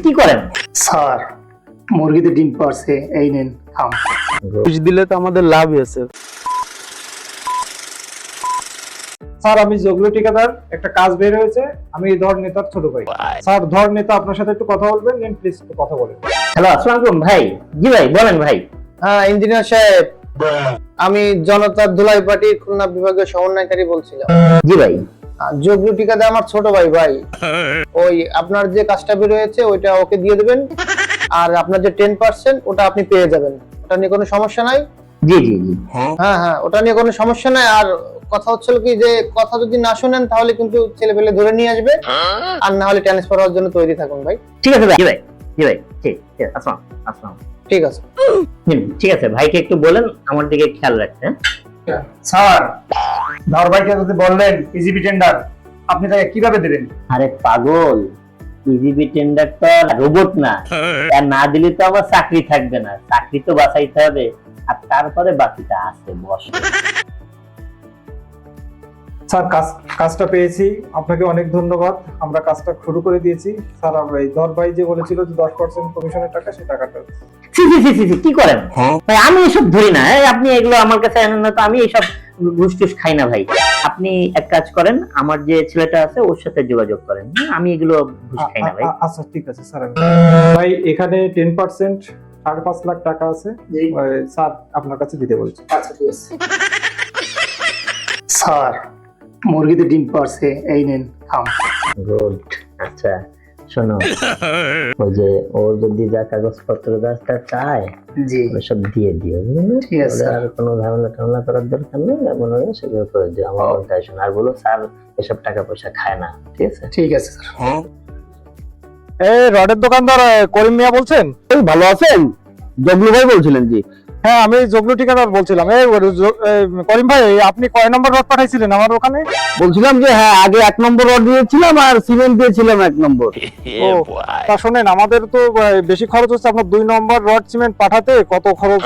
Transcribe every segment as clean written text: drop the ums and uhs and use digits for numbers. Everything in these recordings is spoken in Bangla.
কি করেন স্যার মুরগিতে ডিম পারছে, এই নেন খাম। ঘুষ দিলে তো আমাদের লাভই আছে। স্যার আমি জগলু ঠিকাদার, একটা কাজ বের হয়েছে, আমি ধর নেতার ছোট ভাই। স্যার ধর নেতা আপনার সাথে একটু কথা বলবেন, নেন প্লিজ একটু কথা বলেন। হ্যালো, আসসালামু আলাইকুম ভাই। জি ভাই বলেন ভাই। হ্যাঁ ইঞ্জিনিয়ার সাহেব, আমি জনতার ধুলাই পার্টির খুলনা বিভাগের সমন্বয়কারী বলছিলাম। জি ভাই। জগলু ঠিকাদার আমার ছোট ভাই ভাই। ওই আপনার যে কাজটা বের হয়েছে ওইটা ওকে দিয়ে দেবেন, আর আপনার যে 10% ওটা আপনি পেয়ে যাবেন। ওটা নিয়ে কোনো সমস্যা নাই। জি জি জি। হ্যাঁ হ্যাঁ, ওটা নিয়ে কোনো সমস্যা নাই। আর কথা হচ্ছিল কি, যে কথা যদি না শুনেন তাহলে কিন্তু ছেলে পেলে ধরে নিয়ে আসবে, আর না হলে ট্রান্সফার হওয়ার জন্য তৈরি থাকুন ভাই। ঠিক আছে ভাই। জি ভাই। জি ভাই। ঠিক ঠিক আসসালাম আসসালাম। ঠিক আছে। ঠিক আছে, ভাইকে একটু বলেন আমার দিকে খেয়াল রাখতে। স্যার ধর ভাইকে যদি বললেন ইজিবি টেন্ডার, আপনি তাকে কিভাবে দেবেন? আরে পাগল, ইজিবি টেন্ডার তো রোবট না, আর না দিলে তো আমার চাকরি থাকবে না। চাকরি তো বাঁচাইতে হবে, আর তারপরে বাকিটা আছে বস। স্যার কাজটা পেয়েছি, আপনাকে অনেক ধন্যবাদ। আমরা কাজটা শুরু করে দিয়েছি। স্যার আমরা এই ধর ভাই যে বলেছিল যে 10% কমিশনের টাকা, সেই টাকাটা কি করেন ভাই? আমি এসব ধরি না। আপনি এগুলো আমার কাছে আনেন না তো, আমি এইসব ঘুষ টুস খাই না ভাই। আপনি এক কাজ করেন, আমার যে ছেলেটা আছে ওর সাথে যোগাযোগ করেন। আমি এগুলো ঘুষ খাই না ভাই। আচ্ছা ঠিক আছে স্যার। ভাই এখানে 10% 5.5 লাখ টাকা আছে, স্যার আপনার কাছে দিতে বলছি। আচ্ছা ঠিক আছে। স্যার মুরগিতে ডিম পারছে, এই নেন খাম। গুড। আচ্ছা শোনো, ওই যে ও যদি যা কাগজপত্র রাস্তা চায় জি সব দিয়ে দিও, বুঝলে? ঠিক আছে, আর কোনো ঝামেলা করার দরকার নেই। এমন হলে সেগুলো করে দিও, আমার কথা শোনো। আর বলো স্যার এসব টাকা পয়সা খায় না, ঠিক আছে? ঠিক আছে স্যার। এই রডের দোকানদার করিম মিয়া বলছেন? ভালো আছেন? জগলু ভাই বলছিলেন? জি হ্যাঁ আমি জগলু ঠিকাদার বলছিলাম। করিম ভাই, আপনি কয় নম্বর রড পাঠাইছিলেন আমার ওখানে? বলছিলাম যে হ্যাঁ, আগে 1 নম্বর রড দিয়েছিলাম আর সিমেন্ট দিয়েছিলাম 1 নম্বর। ও তা শোনেন, আমাদের তো বেশি খরচ হচ্ছে। আপনার 2 নম্বর রড সিমেন্ট পাঠাতে কত খরচ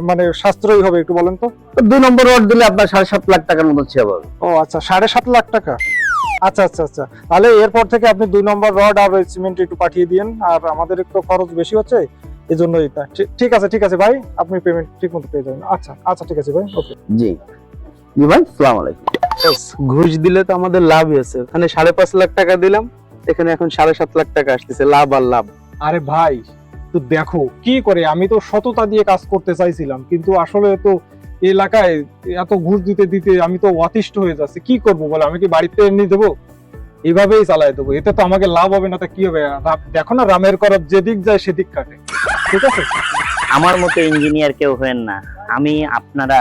মানে সাশ্রয়ী হবে একটু বলেন তো? 2 নম্বর রড দিলে আপনার 7.5 লাখ টাকার মতো ছেড়ে পাবে। ও আচ্ছা, 7.5 লাখ টাকা। আচ্ছা আচ্ছা আচ্ছা, তাহলে এরপর থেকে আপনি 2 নম্বর রড আর সিমেন্ট একটু পাঠিয়ে দিন। আর আমাদের একটু খরচ বেশি হচ্ছে, এই জন্য এটা। ঠিক আছে ভাই, আপনি পেমেন্ট ঠিক মতো পেয়ে যাবেন। আচ্ছা আচ্ছা ঠিক আছে ভাই, ওকে। জি জি ভাই, আসসালামু আলাইকুম। ঘুষ দিলে তো আমাদের লাভই আছে। ওখানে 5.5 লাখ টাকা দিলাম, এখানে এখন 7.5 লাখ টাকা আসতেছে, লাভ আর লাভ। আরে ভাই তো দেখো কি করে, আমি তো সততা দিয়ে কাজ করতে চাইছিলাম, কিন্তু আসলে তো এলাকায় এত ঘুষ দিতে দিতে আমি তো অতিষ্ঠ হয়ে যাচ্ছি। কি করব বলে, আমি কি বাড়িতে এমনি দেবো? এইভাবেই চালাই দেবো। এতে তো আমাকে লাভ হবে না, তা কি হবে? দেখো না, রামের করব যেদিক যায় সেদিক কাটে। ঠিক আছে, আমার মতো ইঞ্জিনিয়ার কেউ হবেন না। আপনারা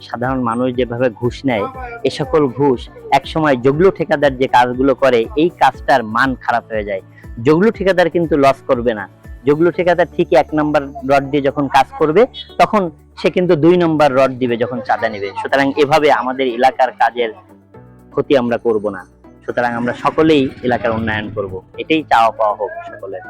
সাধারণ মানুষ যেভাবে ঘুষ নেয়, এ সকল ঘুষ একসময় জগলু ঠিকাদার যে কাজগুলো করে, এই কাজটার মান খারাপ হয়ে যায়। জগলু ঠিকাদার কিন্তু লস করবে না। জগলু ঠিকাদার ঠিকই 1 নম্বর রড দিয়ে যখন কাজ করবে, তখন সে কিন্তু 2 নম্বর রড দিবে যখন চাঁদা নেবে। সুতরাং এভাবে আমাদের এলাকার কাজের ক্ষতি আমরা করব না। সুতরাং আমরা সকলেই এলাকার উন্নয়ন করব, এটাই চাওয়া পাওয়া হোক সকলের।